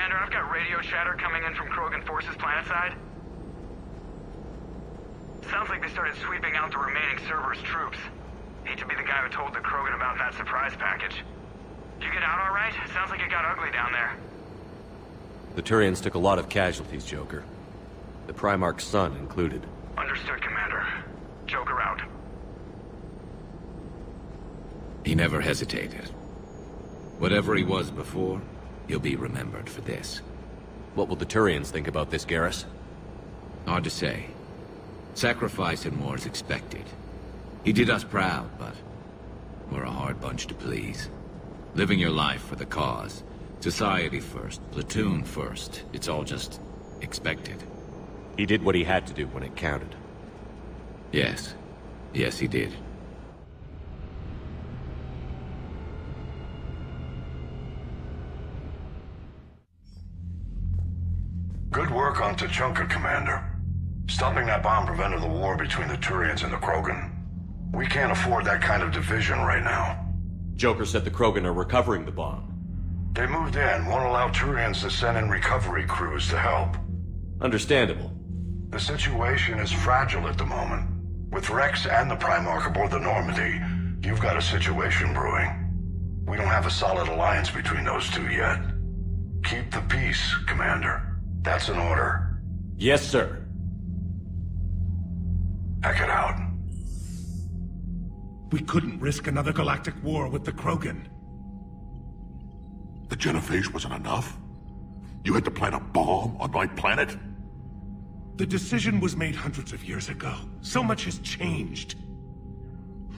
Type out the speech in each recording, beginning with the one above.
Commander, I've got radio chatter coming in from Krogan forces planetside. Sounds like they started sweeping out the remaining Cerberus troops. Hate to be the guy who told the Krogan about that surprise package. Did you get out all right? Sounds like it got ugly down there. The Turians took a lot of casualties, Joker. The Primarch's son included. Understood, Commander. Joker out. He never hesitated. Whatever he was before, he'll be remembered for this. What will the Turians think about this, Garrus? Hard to say. Sacrifice and more is expected. He did us proud, but we're a hard bunch to please. Living your life for the cause. Society first, platoon first. It's all just expected. He did what he had to do when it counted. Yes. Yes, he did. Good work on Tuchunka, Commander. Stopping that bomb prevented the war between the Turians and the Krogan. We can't afford that kind of division right now. Joker said the Krogan are recovering the bomb. They moved in, won't allow Turians to send in recovery crews to help. Understandable. The situation is fragile at the moment. With Wrex and the Primarch aboard the Normandy, you've got a situation brewing. We don't have a solid alliance between those two yet. Keep the peace, Commander. That's an order. Yes, sir. Heck it out. We couldn't risk another galactic war with the Krogan. The Genophage wasn't enough? You had to plant a bomb on my planet? The decision was made hundreds of years ago. So much has changed.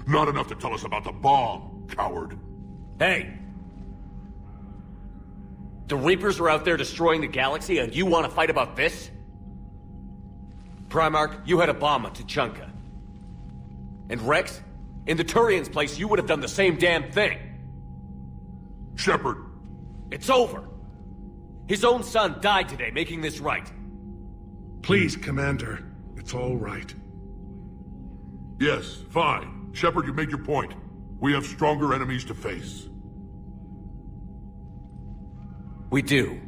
Not enough to tell us about the bomb, coward. Hey! The Reapers are out there destroying the galaxy, and you want to fight about this? Primarch, you had a bomb on Tuchunka. And Wrex, in the Turians' place, you would have done the same damn thing. Shepard! It's over! His own son died today, making this right. Please, Commander. It's all right. Yes, fine. Shepard, you made your point. We have stronger enemies to face. We do.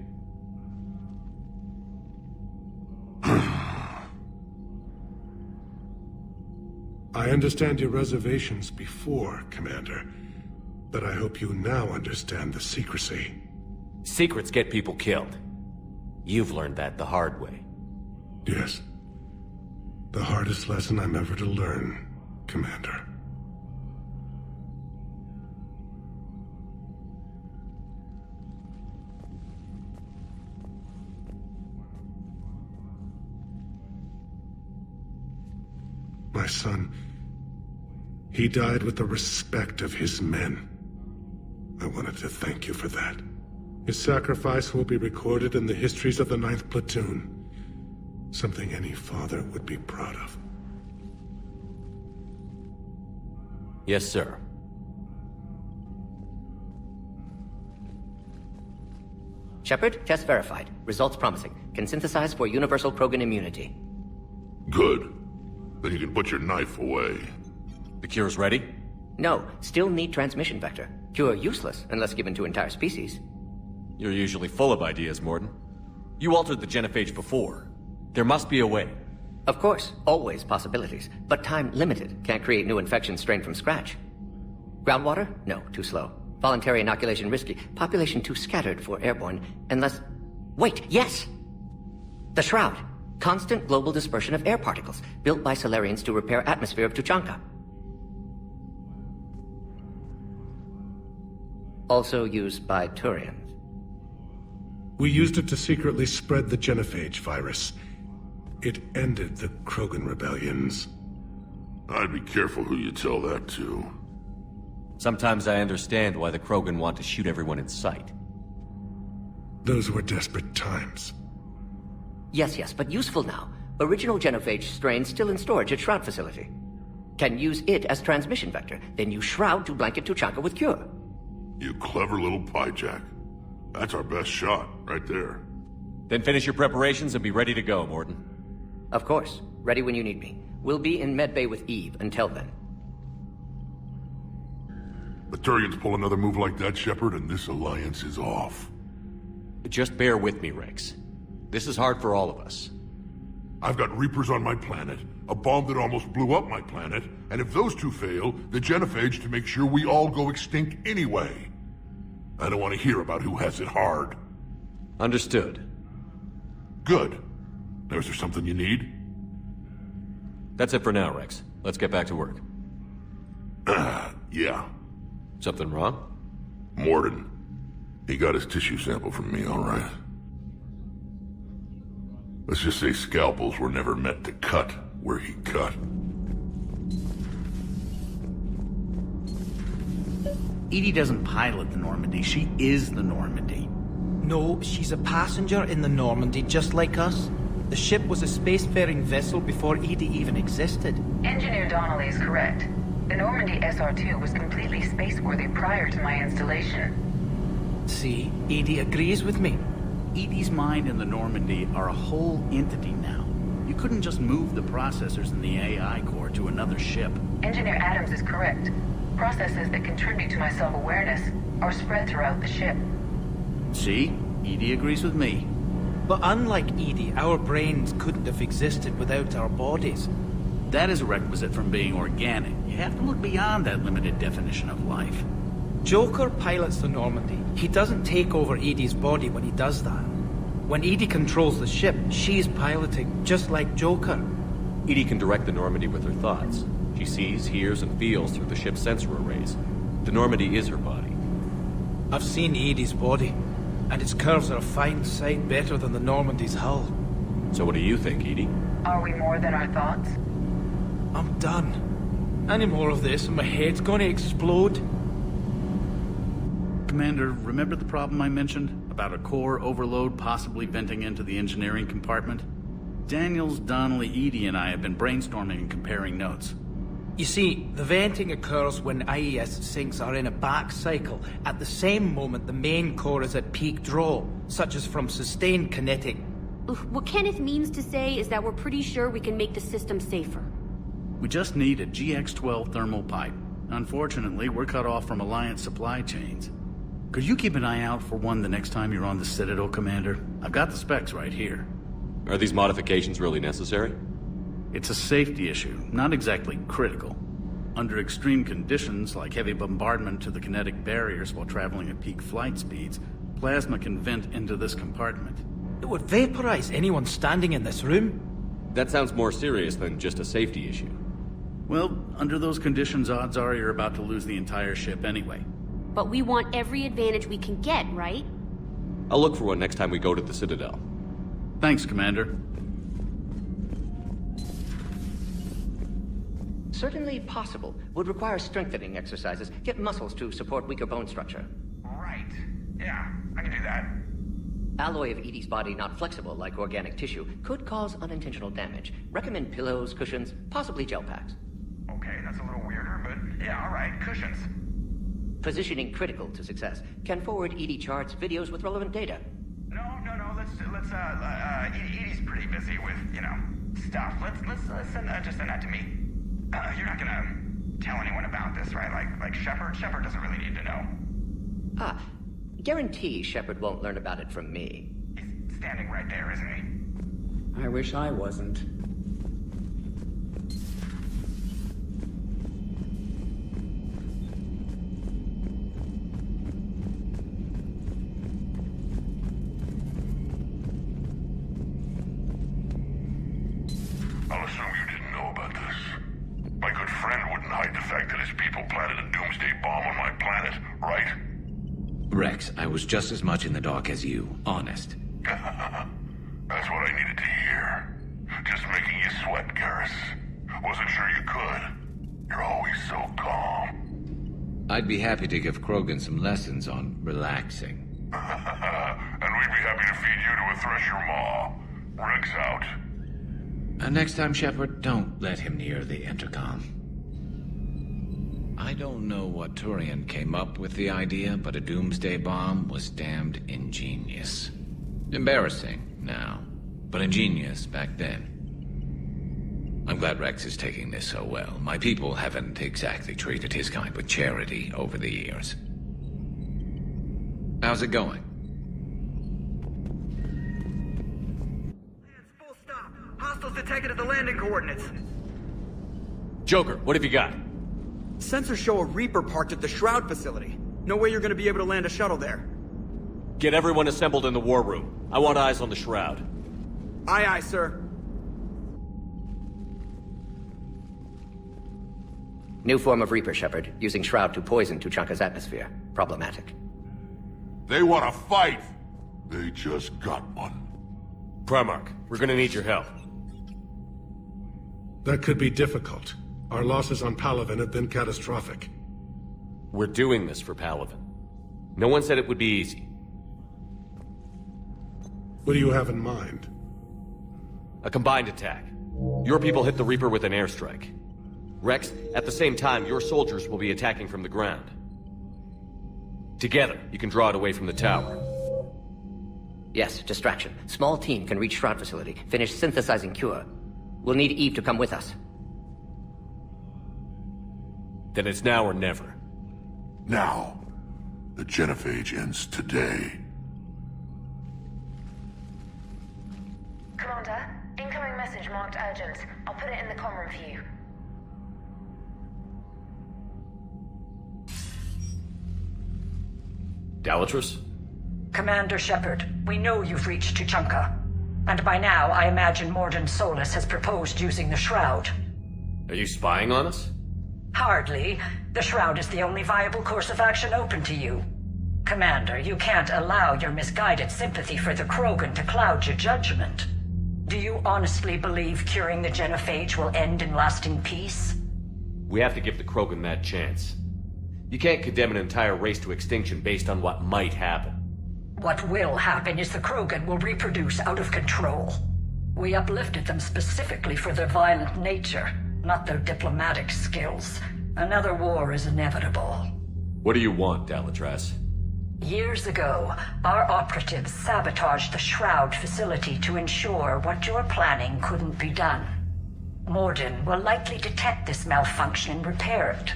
I understand your reservations before, Commander. But I hope you now understand the secrecy. Secrets get people killed. You've learned that the hard way. Yes. The hardest lesson I'm ever to learn, Commander. My son, he died with the respect of his men. I wanted to thank you for that. His sacrifice will be recorded in the histories of the 9th Platoon. Something any father would be proud of. Yes, sir. Shepard, test verified. Results promising. Can synthesize for universal Krogan immunity. Good. Then you can put your knife away. The cure's ready? No, still need transmission vector. Cure useless unless given to entire species. You're usually full of ideas, Mordin. You altered the Genophage before. There must be a way. Of course, always possibilities, but time limited. Can't create new infection strain from scratch. Groundwater? No, too slow. Voluntary inoculation risky. Population too scattered for airborne, unless... Wait, yes! The Shroud. Constant global dispersion of air particles, built by Salarians to repair atmosphere of Tuchunka. Also used by Turians. We used it to secretly spread the Genophage virus. It ended the Krogan rebellions. I'd be careful who you tell that to. Sometimes I understand why the Krogan want to shoot everyone in sight. Those were desperate times. Yes, but useful now. Original Genophage strain still in storage at Shroud facility. Can use it as transmission vector, then use Shroud to blanket Tuchunka with cure. You clever little piejack. That's our best shot, right there. Then finish your preparations and be ready to go, Mordin. Of course. Ready when you need me. We'll be in medbay with Eve until then. The Turians pull another move like that, Shepard, and this alliance is off. Just bear with me, Wrex. This is hard for all of us. I've got Reapers on my planet, a bomb that almost blew up my planet, and if those two fail, the Genophage to make sure we all go extinct anyway. I don't want to hear about who has it hard. Understood. Good. Now, is there something you need? That's it for now, Wrex. Let's get back to work. Yeah. Something wrong? Morden. He got his tissue sample from me, all right. Let's just say scalpels were never meant to cut where he cut. Edie doesn't pilot the Normandy, she is the Normandy. No, she's a passenger in the Normandy, just like us. The ship was a spacefaring vessel before Edie even existed. Engineer Donnelly is correct. The Normandy SR-2 was completely spaceworthy prior to my installation. See, Edie agrees with me. Edie's mind and the Normandy are a whole entity now. You couldn't just move the processors in the AI core to another ship. Engineer Adams is correct. Processes that contribute to my self-awareness are spread throughout the ship. See? Edie agrees with me. But unlike Edie, our brains couldn't have existed without our bodies. That is a requisite from being organic. You have to look beyond that limited definition of life. Joker pilots the Normandy. He doesn't take over Edie's body when he does that. When Edie controls the ship, she's piloting, just like Joker. Edie can direct the Normandy with her thoughts. She sees, hears, and feels through the ship's sensor arrays. The Normandy is her body. I've seen Edie's body, and its curves are a fine sight better than the Normandy's hull. So what do you think, Edie? Are we more than our thoughts? I'm done. Any more of this and my head's gonna explode. Commander, remember the problem I mentioned? About a core overload possibly venting into the engineering compartment? Daniels, Donnelly, Edie, and I have been brainstorming and comparing notes. You see, the venting occurs when IES sinks are in a back cycle, at the same moment the main core is at peak draw, such as from sustained kinetic. What Kenneth means to say is that we're pretty sure we can make the system safer. We just need a GX-12 thermal pipe. Unfortunately, we're cut off from Alliance supply chains. Could you keep an eye out for one the next time you're on the Citadel, Commander? I've got the specs right here. Are these modifications really necessary? It's a safety issue, not exactly critical. Under extreme conditions, like heavy bombardment to the kinetic barriers while traveling at peak flight speeds, plasma can vent into this compartment. It would vaporize anyone standing in this room. That sounds more serious than just a safety issue. Well, under those conditions, odds are you're about to lose the entire ship anyway. But we want every advantage we can get, right? I'll look for one next time we go to the Citadel. Thanks, Commander. Certainly possible. Would require strengthening exercises. Get muscles to support weaker bone structure. Right. Yeah, I can do that. Alloy of Edie's body not flexible like organic tissue could cause unintentional damage. Recommend pillows, cushions, possibly gel packs. Okay, that's a little weirder, but yeah, alright, cushions. Positioning critical to success. Can forward Edie charts, videos with relevant data. No, Edie's pretty busy with, stuff. Let's send that to me. You're not gonna tell anyone about this, right? Like Shepard? Shepard doesn't really need to know. Guarantee Shepard won't learn about it from me. He's standing right there, isn't he? I wish I wasn't. I'll assume you didn't know about this. My good friend wouldn't hide the fact that his people planted a doomsday bomb on my planet, right? Wrex, I was just as much in the dark as you, honest. That's what I needed to hear. Just making you sweat, Garrus. Wasn't sure you could. You're always so calm. I'd be happy to give Krogan some lessons on relaxing. And we'd be happy to feed you to a Thresher Maw. Wrex out. Next time, Shepard, don't let him near the intercom. I don't know what Turian came up with the idea, but a doomsday bomb was damned ingenious. Embarrassing now, but ingenious back then. I'm glad Wrex is taking this so well. My people haven't exactly treated his kind with charity over the years. How's it going? Hostiles detected at the landing coordinates. Joker, what have you got? Sensors show a Reaper parked at the Shroud facility. No way you're gonna be able to land a shuttle there. Get everyone assembled in the war room. I want eyes on the Shroud. Aye, aye, sir. New form of Reaper, Shepard, using Shroud to poison Tuchunka's atmosphere. Problematic. They want to fight! They just got one. Primarch, we're gonna need your help. That could be difficult. Our losses on Palaven have been catastrophic. We're doing this for Palaven. No one said it would be easy. What do you have in mind? A combined attack. Your people hit the Reaper with an airstrike. Wrex, at the same time, your soldiers will be attacking from the ground. Together, you can draw it away from the tower. Yes, distraction. Small team can reach Shroud facility, finish synthesizing cure. We'll need Eve to come with us. Then it's now or never. Now. The Genophage ends today. Commander, incoming message marked urgent. I'll put it in the comm room for you. Dalatrus? Commander Shepard, we know you've reached Tuchunka. And by now, I imagine Mordin Solus has proposed using the Shroud. Are you spying on us? Hardly. The Shroud is the only viable course of action open to you. Commander, you can't allow your misguided sympathy for the Krogan to cloud your judgment. Do you honestly believe curing the Genophage will end in lasting peace? We have to give the Krogan that chance. You can't condemn an entire race to extinction based on what might happen. What will happen is the Krogan will reproduce out of control. We uplifted them specifically for their violent nature, not their diplomatic skills. Another war is inevitable. What do you want, Dalatrus? Years ago, our operatives sabotaged the Shroud facility to ensure what you're planning couldn't be done. Mordin will likely detect this malfunction and repair it.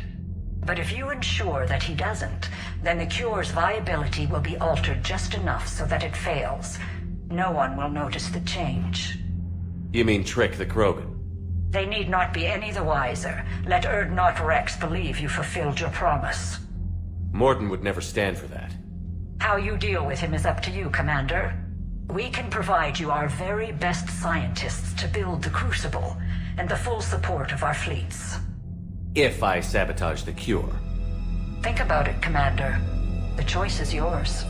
But if you ensure that he doesn't, then the cure's viability will be altered just enough so that it fails. No one will notice the change. You mean trick the Krogan? They need not be any the wiser. Let Urdnot Wrex believe you fulfilled your promise. Mordin would never stand for that. How you deal with him is up to you, Commander. We can provide you our very best scientists to build the Crucible, and the full support of our fleets. If I sabotage the cure. Think about it, Commander. The choice is yours.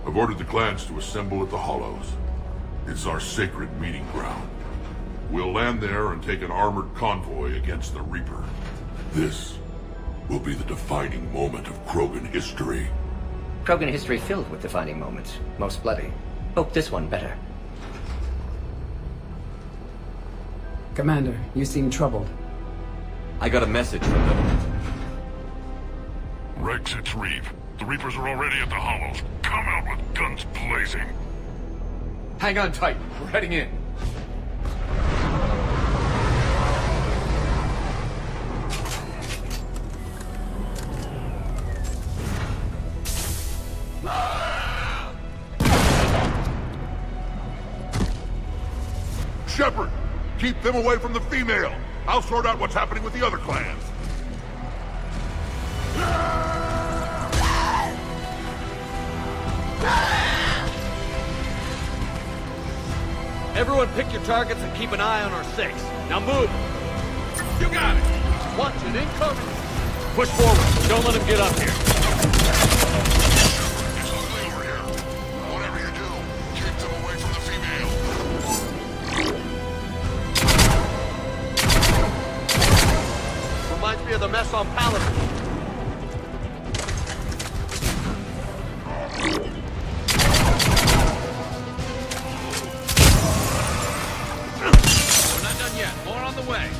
I've ordered the clans to assemble at the Hollows. It's our sacred meeting ground. We'll land there and take an armored convoy against the Reaper. This will be the defining moment of Krogan history. Krogan history filled with defining moments. Most bloody. Hope this one better. Commander, you seem troubled. I got a message from them. Wrex, it's Reeve. The Reapers are already at the Hollows. Come out with guns blazing. Hang on tight. We're heading in. Shepard! Keep them away from the female! I'll sort out what's happening with the other clans. Everyone pick your targets and keep an eye on our 6. Now move! You got it! Watch it, incoming! Push forward. Don't let him get up here. It's ugly over here. Whatever you do, keep them away from the female. Reminds me of the mess on Palaven. We're not done yet. More on the way.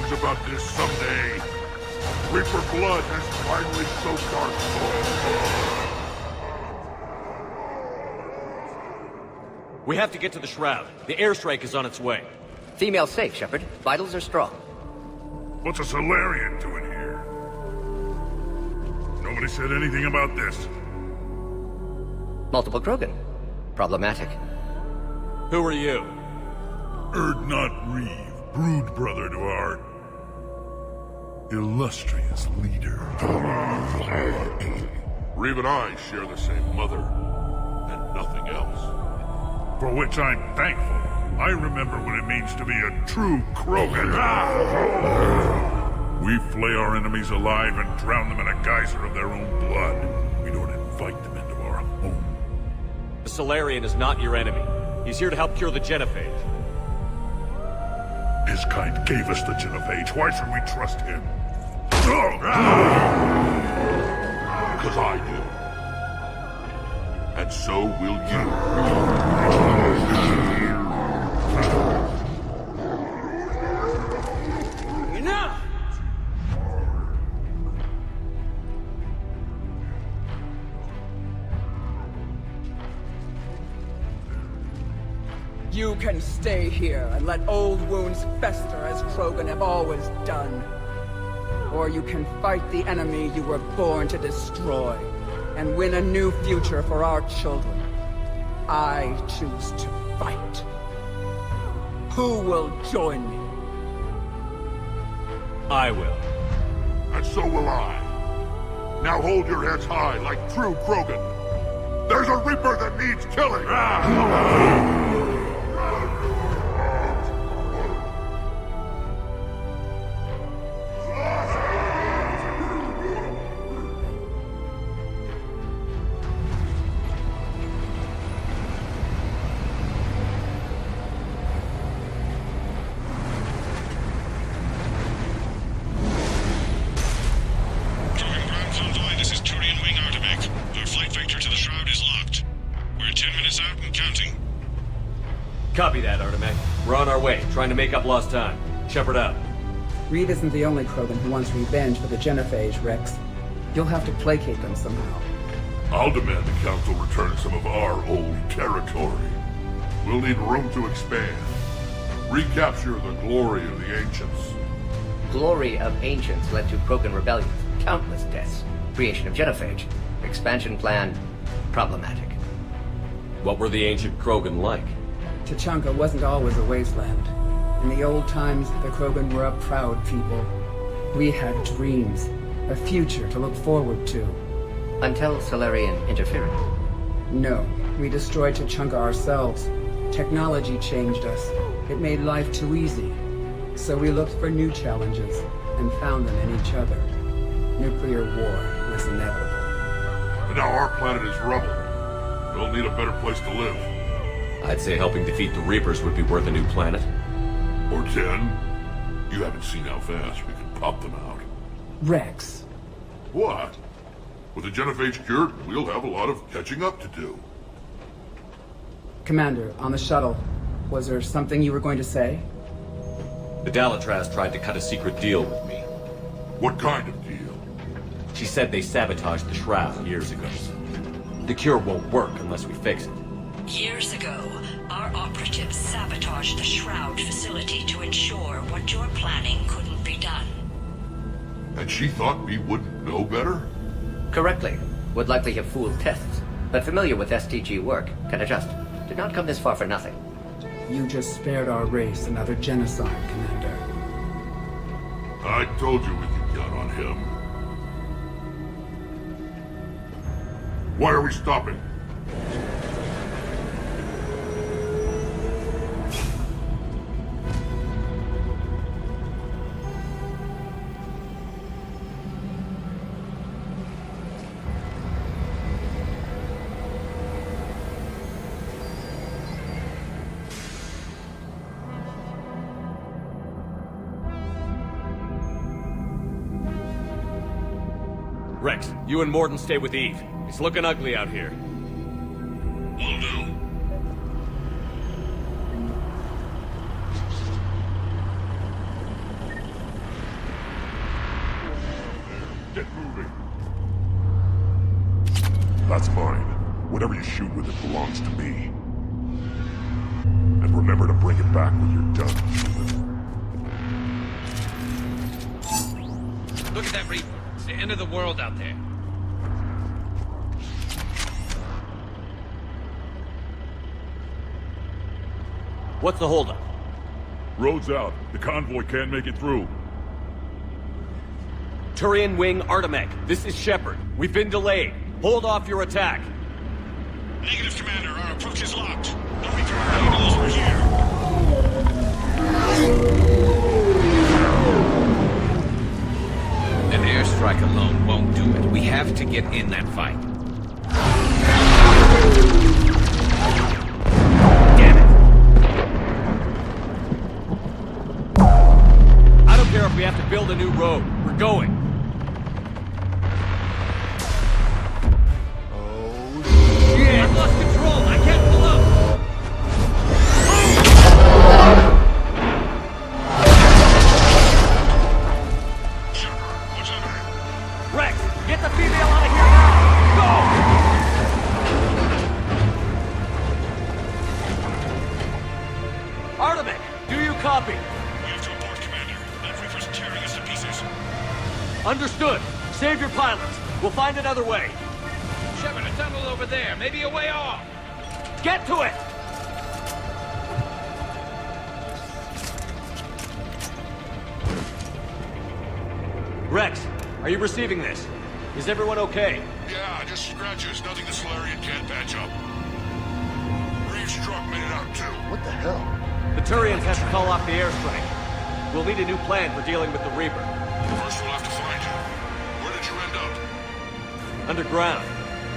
questions about this someday. Reaper blood has finally soaked our souls. We have to get to the Shroud. The airstrike is on its way. Female safe, Shepard. Vitals are strong. What's a Salarian doing here? Nobody said anything about this. Multiple Krogan. Problematic. Who are you? Erdnot Reeve, brood brother to our illustrious leader. Reeve and I share the same mother, and nothing else. For which I'm thankful. I remember what it means to be a true Krogan. We flay our enemies alive and drown them in a geyser of their own blood. We don't invite them into our home. The Salarian is not your enemy. He's here to help cure the Genophage. His kind gave us the Genophage. Why should we trust him? Because I do. And so will you. Enough! You can stay here and let old wounds fester as Krogan have always done. Or you can fight the enemy you were born to destroy, and win a new future for our children. I choose to fight. Who will join me? I will. And so will I. Now hold your heads high like true Krogan. There's a Reaper that needs killing! Copy that, Artemec. We're on our way, trying to make up lost time. Shepard out. Reeve isn't the only Krogan who wants revenge for the Genophage, Wrex. You'll have to placate them somehow. I'll demand the Council return some of our old territory. We'll need room to expand. Recapture the glory of the Ancients. Glory of Ancients led to Krogan rebellions, countless deaths, creation of Genophage. Expansion plan, problematic. What were the ancient Krogan like? Tuchunka wasn't always a wasteland. In the old times, the Krogan were a proud people. We had dreams, a future to look forward to. Until Salarian interference. No, we destroyed Tuchunka ourselves. Technology changed us. It made life too easy. So we looked for new challenges, and found them in each other. Nuclear war was inevitable. And now our planet is rubble. We'll need a better place to live. I'd say helping defeat the Reapers would be worth a new planet. Or 10. You haven't seen how fast we can pop them out. Wrex. What? With the Genophage cured, we'll have a lot of catching up to do. Commander, on the shuttle, was there something you were going to say? The Dalatraz tried to cut a secret deal with me. What kind of deal? She said they sabotaged the Shroud years ago. The cure won't work unless we fix it. Years ago, our operatives sabotaged the Shroud facility to ensure what you're planning couldn't be done. And she thought we wouldn't know better? Correctly. Would likely have fooled tests, but familiar with STG work, can adjust. Did not come this far for nothing. You just spared our race another genocide, Commander. I told you we could count on him. Why are we stopping? Wrex, you and Mordin stay with Eve. It's looking ugly out here. Will do. Get moving. That's mine. Whatever you shoot with it belongs to me. And remember to bring it back when you're done. Look at that Reaper. It's the end of the world out there. What's the holdup? Road's out. The convoy can't make it through. Turian Wing Artemech, this is Shepard. We've been delayed. Hold off your attack. Negative, Commander. Our approach is locked. The Reaper already knows we're here. An airstrike alone won't do it. We have to get in that fight. Damn it! I don't care if we have to build a new road. We're going. I've lost control! I can't pull up! What's happening? Wrex, get the female out of here now! Go! Artemech, do you copy? We have to abort, Commander. That Reaper's tearing us to pieces. Understood. Save your pilots. We'll find another way. Shepard, a tunnel over there. Maybe a way off. Get to it! Wrex, are you receiving this? Is everyone okay? Yeah, just scratches. Nothing the Salarian can't patch up. Reeves' truck made it out too. What the hell? The Turians have to call off the airstrike. We'll need a new plan for dealing with the Reaper. First we'll have to find you. Where did you end up? Underground.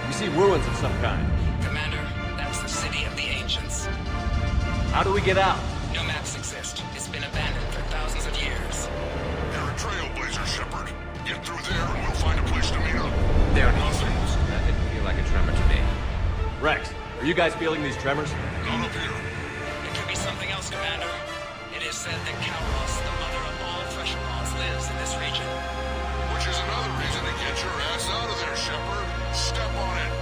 We see ruins of some kind. Commander, that's the city of the ancients. How do we get out? No maps exist. It's been abandoned for thousands of years. You're a trailblazer, Shepard. Get through there and we'll find a place to meet up. There are nothing. That didn't feel like a tremor to me. Rex, are you guys feeling these tremors? Not up here. It could be something else, Commander. It is said that Kalros, the mother of all Thresher Maws, lives in this region. Which is another reason to get your ass out of there, Shepard. Step on it.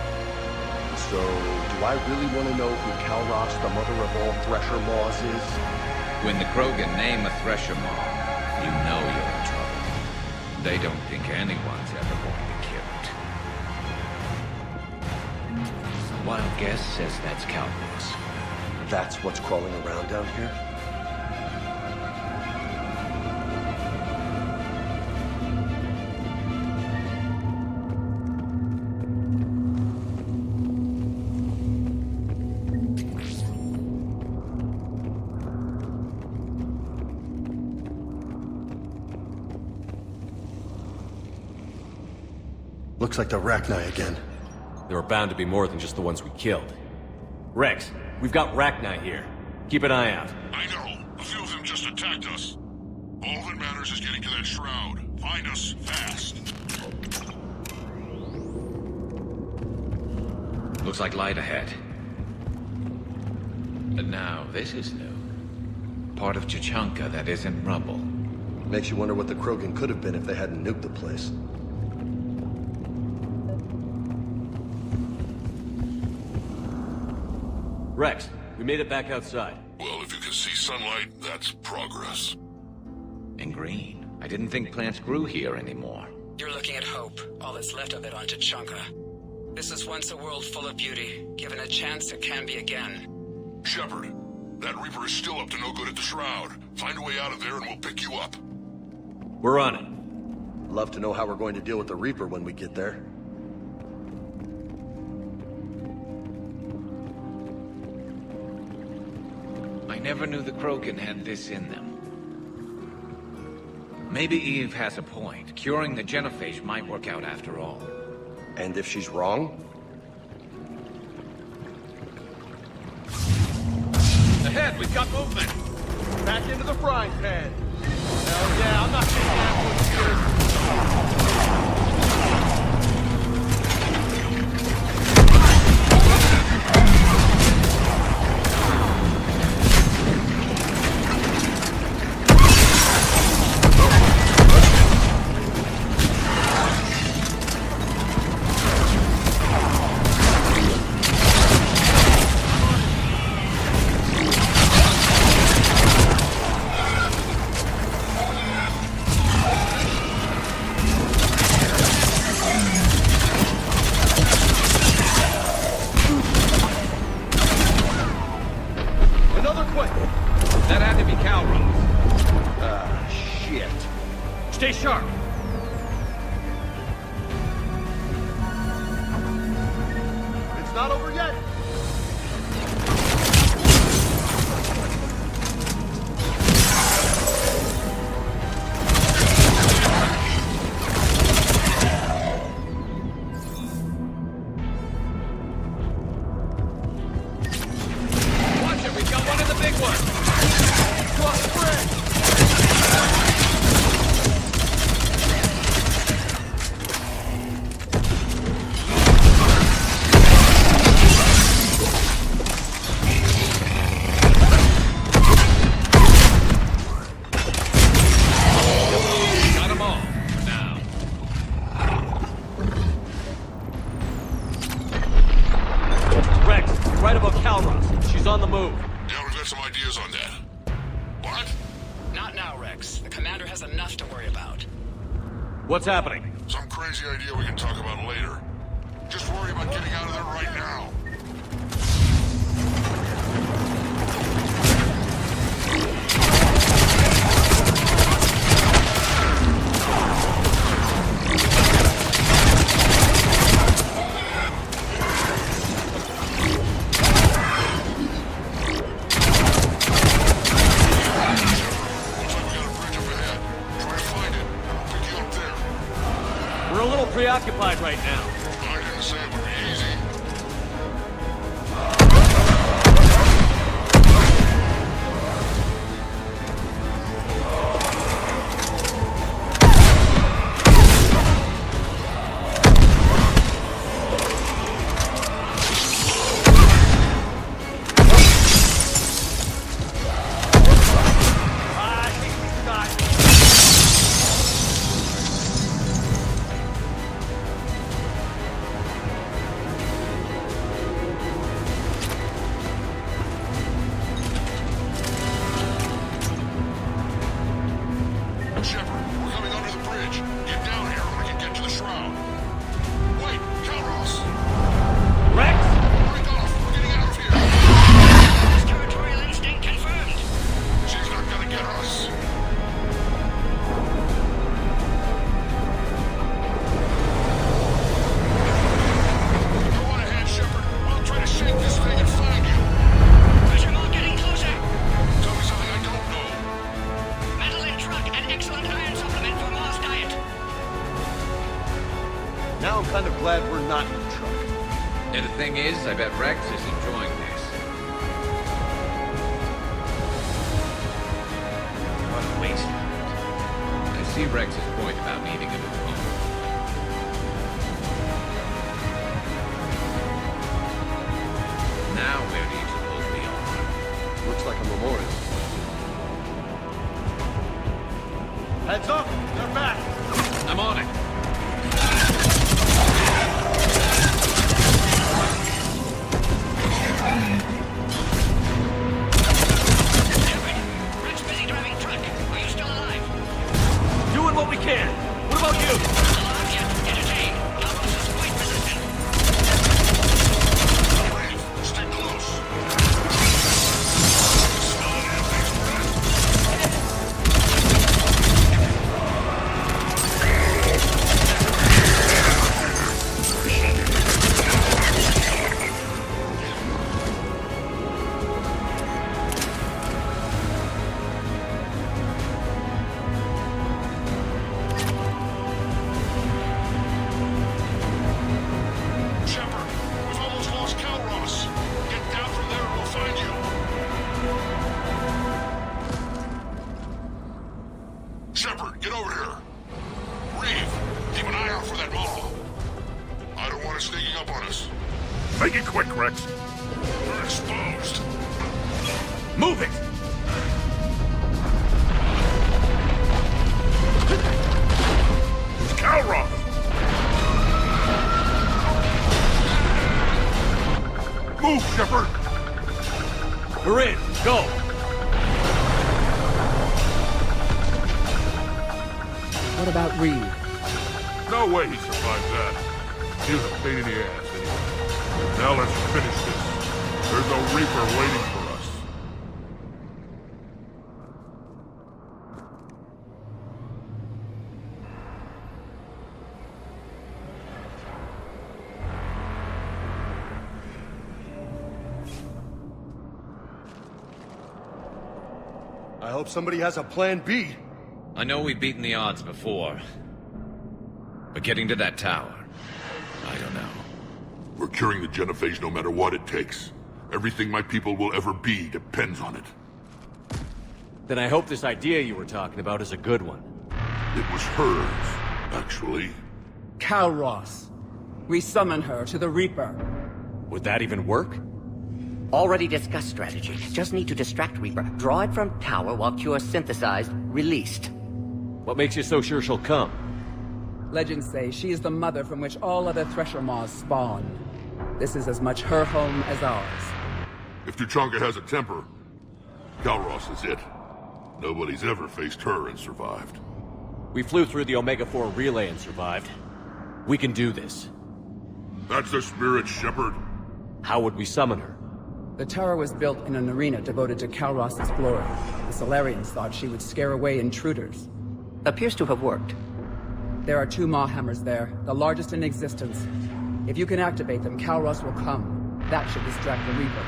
So, do I really want to know who Kalros, the mother of all Thresher Maws, is? When the Krogan name a Thresher Maw, you know you're in trouble. They don't think anyone's ever going to kill it. A wild guess says that's Kalros. That's what's crawling around down here? Looks like the Rachni again. There are bound to be more than just the ones we killed. Rex, we've got Rachni here. Keep an eye out. I know. A few of them just attacked us. All that matters is getting to that Shroud. Find us fast. Looks like light ahead. But now, this is new. Part of Tuchunka that isn't rubble. Makes you wonder what the Krogan could have been if they hadn't nuked the place. Rex, we made it back outside. Well, if you can see sunlight, that's progress. And green. I didn't think plants grew here anymore. You're looking at hope, all that's left of it on Tuchunka. This was once a world full of beauty. Given a chance, it can be again. Shepard, that Reaper is still up to no good at the Shroud. Find a way out of there and we'll pick you up. We're on it. Love to know how we're going to deal with the Reaper when we get there. I never knew the Krogan had this in them. Maybe Eve has a point. Curing the Genophage might work out after all. And if she's wrong? Ahead, we've got movement! Back into the frying pan. Hell yeah, I'm not taking apples here. sharp! It's not over yet! Right above Kalros. She's on the move. Yeah, we've got some ideas on that. What? Not now, Wrex. The commander has enough to worry about. What's happening? Some crazy idea we can talk about later. Just worry about getting out of there right now. Preoccupied right now. I didn't say it would be easy. Shepard, we're coming under the bridge. Get down here or we can get to the Shroud. Wait, Kalros! Wrex! Break off! We're getting out of here! Territorial instinct confirmed! She's not gonna get us! Go on ahead, Shepard. We'll try to shake this thing and find you. Thresher Maws getting closer! Tell me something I don't know. Metal in truck and excellent iron supplement for Maws diet. Now I'm kind of glad we're not in the truck. And the thing is, I bet Wrex is enjoying this. What a waste. I see Rex's point about needing a new home. Now where do you suppose we are? Looks like a memorial. Heads up! They're back! I'm on it. Wrex busy driving truck. Are you still alive? Doing what we can. What about you? Alive yet? Entertained. Kalros is quite resistant. Stay close. Shepard, we've almost lost Kalros. Get down from there and we'll find you. Shepard, get over here. Reeve, keep an eye out for that Maw. I don't want it sneaking up on us. Make it quick, Wrex. We're exposed. Move it! It's Kalros. Move, Shepard. We're in. Go! What about Reeve? No way he survived that. He was a pain in the ass anyway. Now let's finish this. There's no Reaper waiting for us. I hope somebody has a plan B. I know we've beaten the odds before. But getting to that tower, I don't know. We're curing the Genophage no matter what it takes. Everything my people will ever be depends on it. Then I hope this idea you were talking about is a good one. It was hers, actually. Kalros. We summon her to the Reaper. Would that even work? Already discussed strategy. Just need to distract Reaper. Draw it from tower while Cure synthesized, released. What makes you so sure she'll come? Legends say she is the mother from which all other Thresher Maws spawn. This is as much her home as ours. If Tuchunka has a temper, Kalros is it. Nobody's ever faced her and survived. We flew through the Omega-4 relay and survived. We can do this. That's the spirit, Shepard. How would we summon her? The tower was built in an arena devoted to Kalros' glory. The Salarians thought she would scare away intruders. Appears to have worked. There are 2 Maw hammers there, the largest in existence. If you can activate them, Kalros will come. That should distract the Reaper.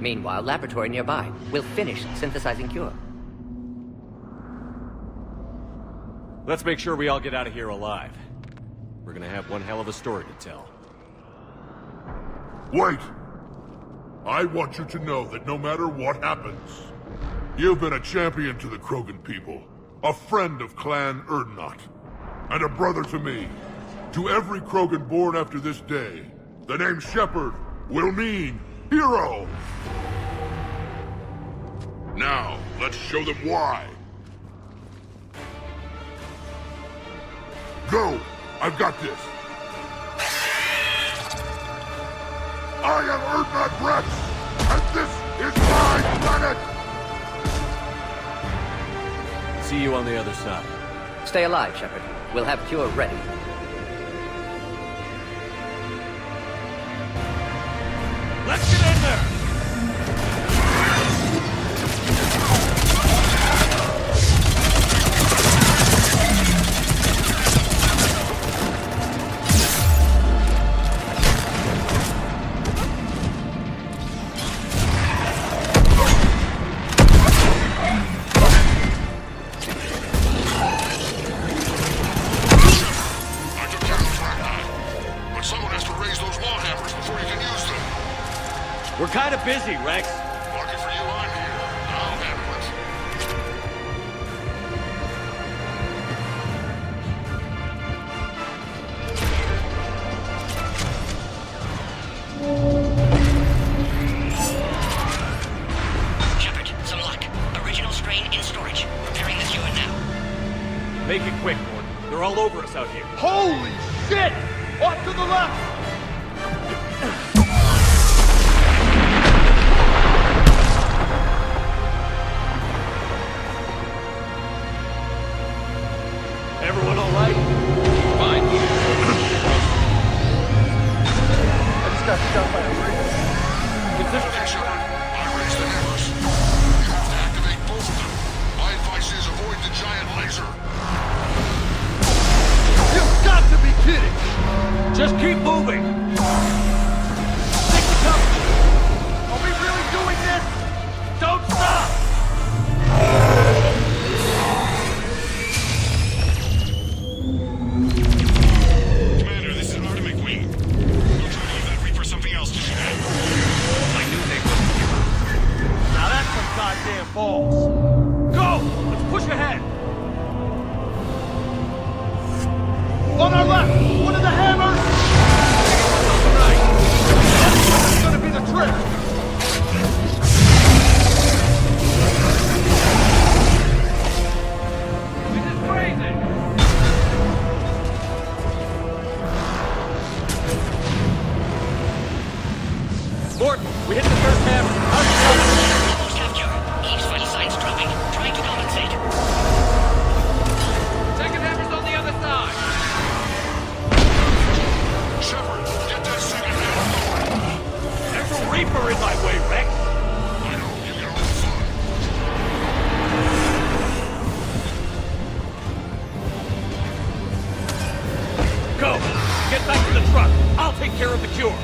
Meanwhile, laboratory nearby. We'll finish synthesizing Cure. Let's make sure we all get out of here alive. We're gonna have one hell of a story to tell. Wait! I want you to know that no matter what happens, you've been a champion to the Krogan people, a friend of Clan Erdnot, and a brother to me. To every Krogan born after this day, the name Shepard will mean hero! Now, let's show them why. Go! I've got this! I am Erdnot Wrex, and this is my planet! See you on the other side. Stay alive, Shepard. We'll have Cure ready. Let's get in there! We're kind of busy, Wrex. Lucky for you, I'm here. I'll handle it. Shepard, some luck. Original strain in storage. Repairing the Cure now. Make it quick, Gordon. They're all over us out here. Holy shit! Off to the left! Everyone all right? Fine. I just got shot by a Reaper. Okay, Shepard. I raised the hammers. You have to activate both of them. My advice is avoid the giant laser. You've got to be kidding! Just keep moving! Stick to cover! Are we really doing this? Don't stop! Commander, this is Artemic Wing. We'll try to give that Reaper something else to shoot at. I knew they wouldn't give up. Now that's some goddamn balls! Go! Let's push ahead! On our left! One of the hammers! On the right! That's gonna be the trick! This is crazy! Gordon, we hit the first hammer. How's it going? Almost have Cure. Eve's vital signs dropping. Trying to compensate. Second hammer's on the other side. Shepard, get that second hammer going. There's a Reaper in my way, Wrex. I know, you get all the fun. Go! Get back to the truck. I'll take care of the Cure.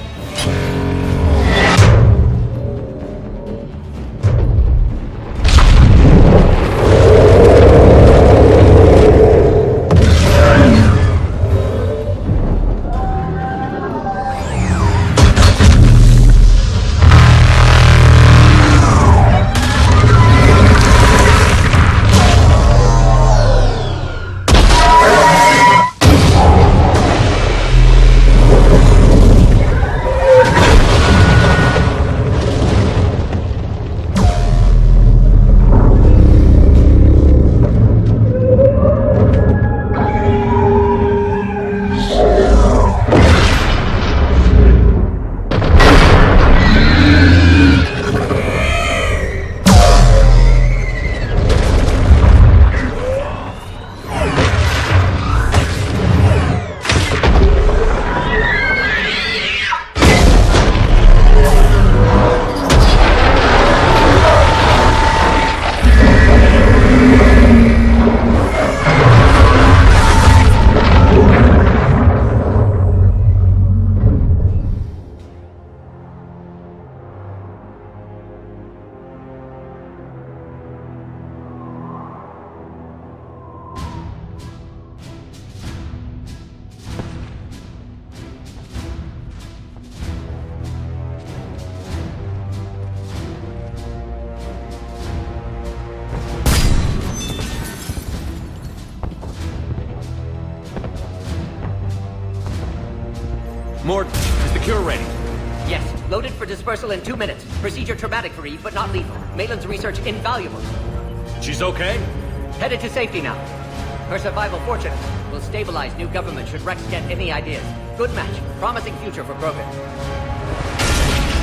Mort, is the cure ready? Yes, loaded for dispersal in 2 minutes. Procedure traumatic for Eve, but not lethal. Maitland's research invaluable. She's okay? Headed to safety now. Her survival fortunate. Will stabilize new government should Wrex get any ideas. Good match. Promising future for Krogan.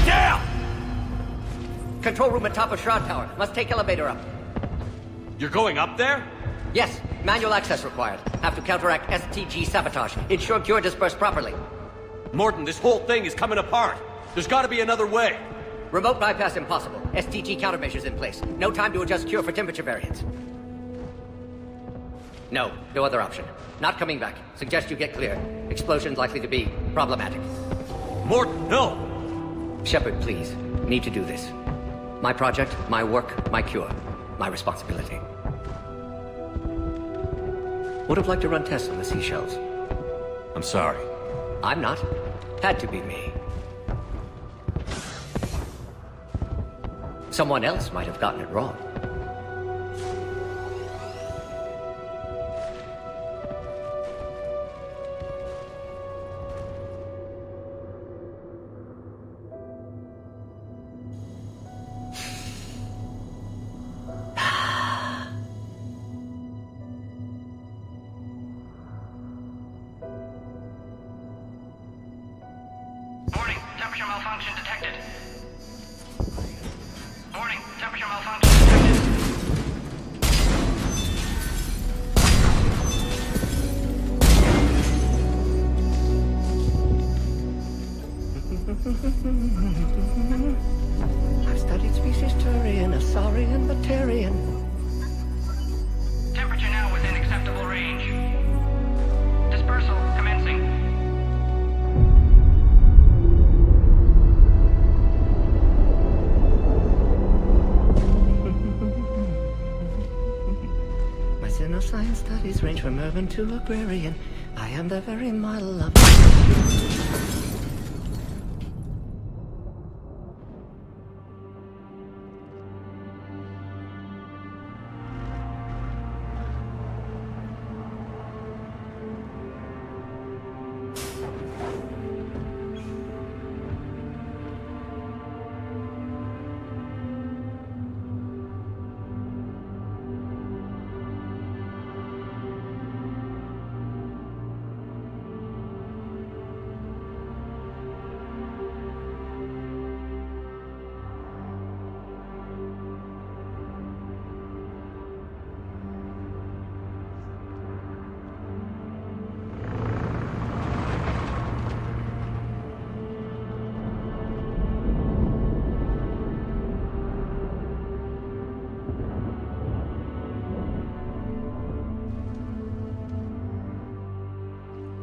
Yeah! Control room at top of Shroud Tower. Must take elevator up. You're going up there? Yes, manual access required. Have to counteract STG sabotage. Ensure cure dispersed properly. Morton, this whole thing is coming apart. There's gotta be another way. Remote bypass impossible. STG countermeasures in place. No time to adjust cure for temperature variance. No other option. Not coming back. Suggest you get clear. Explosion's likely to be problematic. Morton, no! Shepard, please. Need to do this. My project, my work, my cure. My responsibility. Would have liked to run tests on the seashells. I'm sorry. I'm not. Had to be me. Someone else might have gotten it wrong. Warning, temperature malfunction detected. Warning, temperature malfunction detected. I've studied species Turian, Asarian, Batarian. Temperature now within acceptable range. Dispersal commencing. My xenoscience studies range from urban to agrarian. I am the very model of...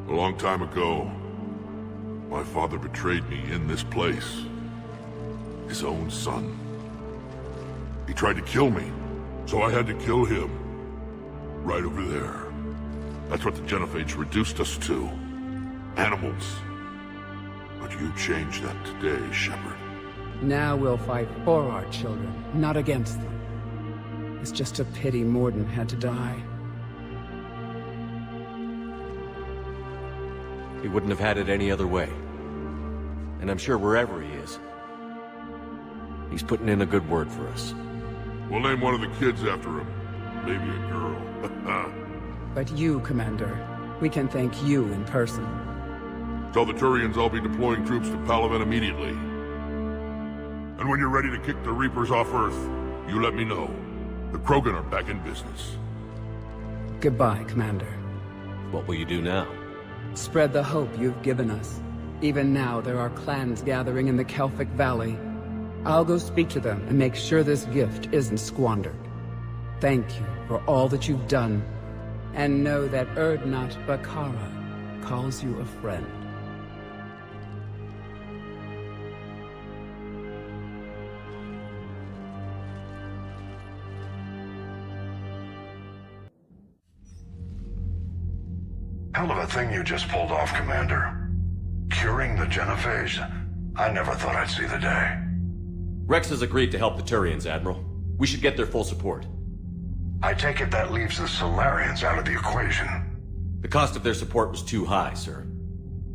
A long time ago, my father betrayed me in this place. His own son. He tried to kill me, so I had to kill him. Right over there. That's what the Genophage reduced us to. Animals. But you changed that today, Shepard. Now we'll fight for our children, not against them. It's just a pity Morden had to die. He wouldn't have had it any other way. And I'm sure wherever he is, he's putting in a good word for us. We'll name one of the kids after him. Maybe a girl. But you, Commander, we can thank you in person. Tell the Turians I'll be deploying troops to Palaven immediately. And when you're ready to kick the Reapers off Earth, you let me know. The Krogan are back in business. Goodbye, Commander. What will you do now? Spread the hope you've given us. Even now, there are clans gathering in the Kelphic Valley. I'll go speak to them and make sure this gift isn't squandered. Thank you for all that you've done. And know that Erdnot Bakara calls you a friend. Hell of a thing you just pulled off, Commander. Curing the Genophage? I never thought I'd see the day. Wrex has agreed to help the Turians, Admiral. We should get their full support. I take it that leaves the Salarians out of the equation. The cost of their support was too high, sir.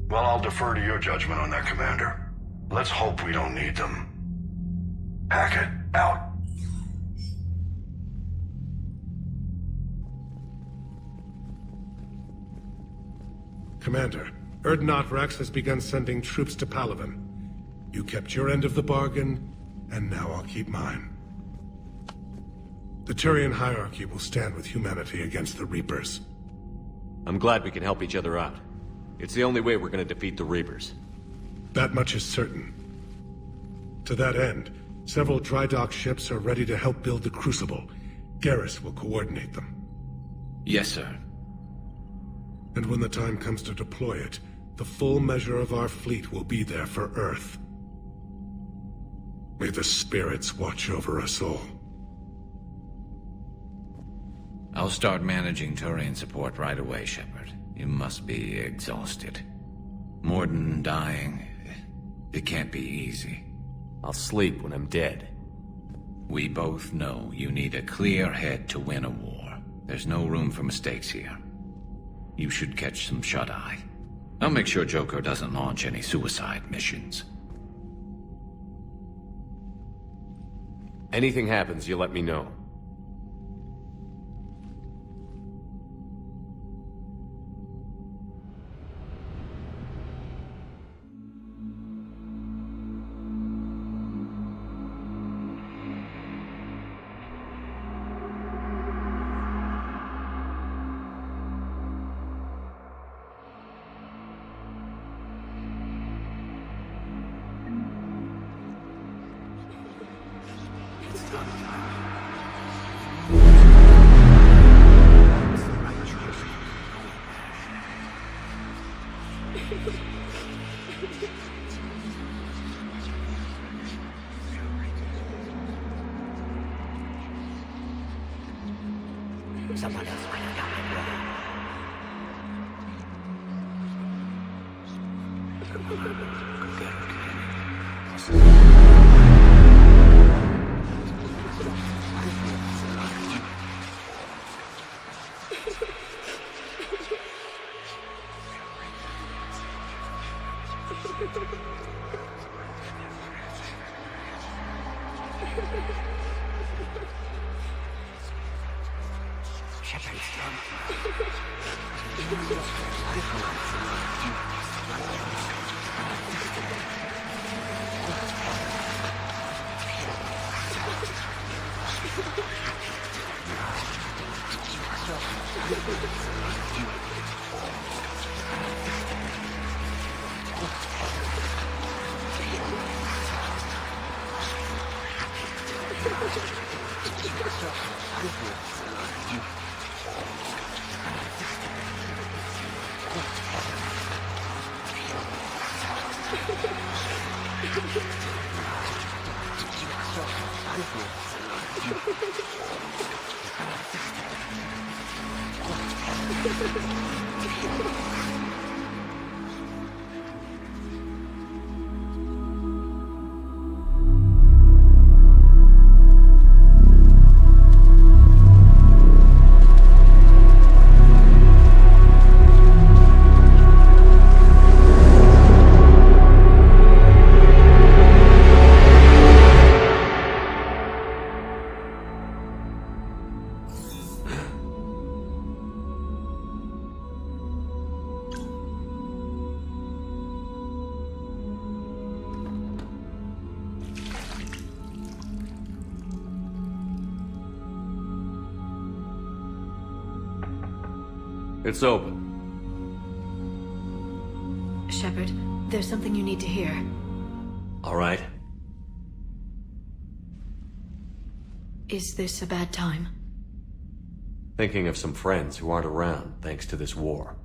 Well, I'll defer to your judgment on that, Commander. Let's hope we don't need them. Hackett, out. Commander, Urdnot Wrex has begun sending troops to Palaven. You kept your end of the bargain, and now I'll keep mine. The Turian hierarchy will stand with humanity against the Reapers. I'm glad we can help each other out. It's the only way we're gonna defeat the Reapers. That much is certain. To that end, several dry dock ships are ready to help build the Crucible. Garrus will coordinate them. Yes, sir. And when the time comes to deploy it, the full measure of our fleet will be there for Earth. May the spirits watch over us all. I'll start managing Turian support right away, Shepard. You must be exhausted. Morden dying, it can't be easy. I'll sleep when I'm dead. We both know you need a clear head to win a war. There's no room for mistakes here. You should catch some shut-eye. I'll make sure Joker doesn't launch any suicide missions. Anything happens, you let me know. Someone else might have gotten it wrong. It's open. Shepard, there's something you need to hear. All right. Is this a bad time? Thinking of some friends who aren't around thanks to this war.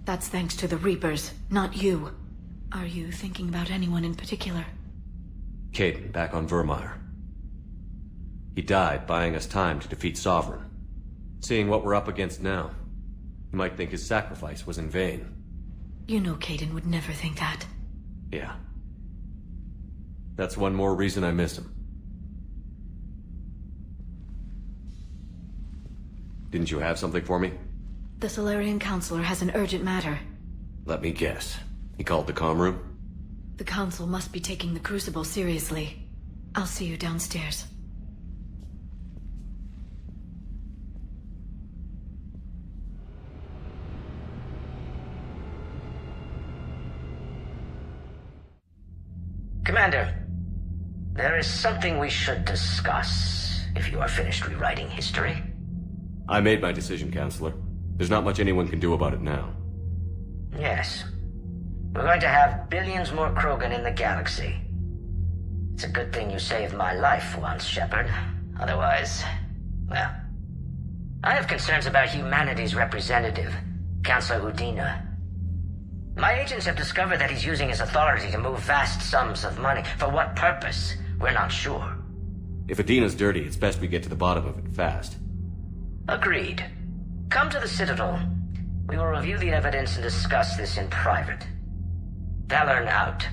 That's thanks to the Reapers, not you. Are you thinking about anyone in particular? Caden, back on Vermeer. He died buying us time to defeat Sovereign. Seeing what we're up against now, you might think his sacrifice was in vain. You know Caden would never think that. Yeah. That's one more reason I miss him. Didn't you have something for me? The Salarian Counselor has an urgent matter. Let me guess. He called the comm room? The Council must be taking the Crucible seriously. I'll see you downstairs. Commander, there is something we should discuss, if you are finished rewriting history. I made my decision, Counselor. There's not much anyone can do about it now. Yes. We're going to have billions more Krogan in the galaxy. It's a good thing you saved my life once, Shepard. Otherwise, well... I have concerns about humanity's representative, Counselor Udina. My agents have discovered that he's using his authority to move vast sums of money. For what purpose? We're not sure. If Adina's dirty, it's best we get to the bottom of it fast. Agreed. Come to the Citadel. We will review the evidence and discuss this in private. Valorn out.